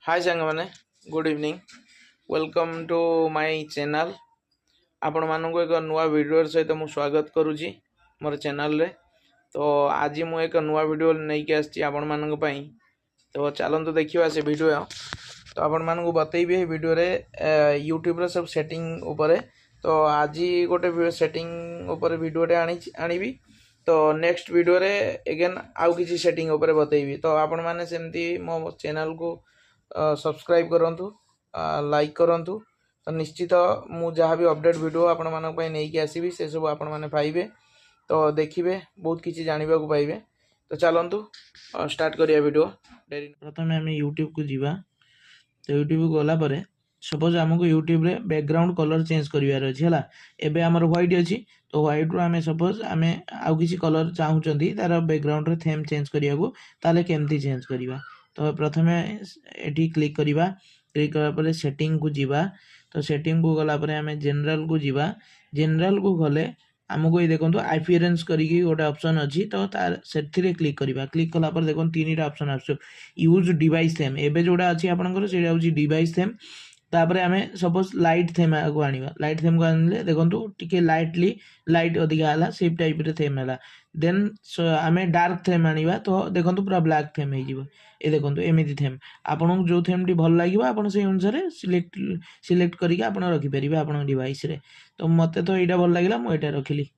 हाय सांग मैंने good evening welcome to my channel आपण मानक एक नुआ वीडियो सहित मु स्वागत करुच्ची मोर चैनल रे। तो आज मु एक नुआ वीडियो नहीं आसी आपण मानक पई। तो चलते देखिए से वीडियो। तो आपण मानक बतेबी वीडियो रे यूट्यूब रे सब सेटिंग उपरे। तो आज गोटे सेटिंग उपरे वीडियो रे आनी तो नेक्स्ट वीडियो रे अगेन आउ किसी सेटिंग उपरे बतेबी। तो आपण माने सेमती मो चैनल को सब्सक्राइब करंतु लाइक करंतु। तो निश्चित मु जहाँ भी अपडेट वीडियो आपण मानक पई नहीं आसीबी से सब आपण माने पाइबे। तो देखिए बहुत किसी जानवा को पाइबे। तो चलतु स्टार्ट करिया वीडियो। प्रथम आम यूट्यूब को जीवा। तो यूट्यूब को गला परे सपोज आमको यूट्यूब रे बैकग्राउंड कलर चेंज करिवार अछि हला। एबे हमर व्हाइट अछि तो व्हाइट रो आमे सपोज आमे आउ किसी कलर चाहउचंदी तार बैकग्राउंड रे थीम चेंज करिया को ताले केमती चेंज करिवा। तो प्रथमे एटी क्लिक करिवा। क्लिक करा परे सेटिंग को जीवा। तो सेटिंग को गला परे आमे जनरल को जीवा। जनरल को गले आमको ये देखो अपीयरेंस करिकी गोटे ऑप्शन अछि। तो तार सेथिरे क्लिक करिवा। क्लिक कला पर देखो तीनटा ऑप्शन आछो यूज डिवाइस थीम। एबे जोडा अछि आपनकर सेडा होछि डिवाइस थीम। तापरे आमे सपोज लाइट थीम को आनिवा। लाइट थीम को आनले देखंतु टिके लाइटली लाइट अधिका हला सेम टाइप रे थीम हला। देन आमे डार्क थीम आनिवा। तो देखंतु पूरा ब्लैक थीम हे जिवो। ए देखंतु एमिति थीम आपन जो थीम टी भल लागिवो आपन से अनुसार सिलेक्ट करिके आपन रखि परिबे आपन डिवाइस रे। तो मते तो एटा भल लागिला मु एटा रखिली।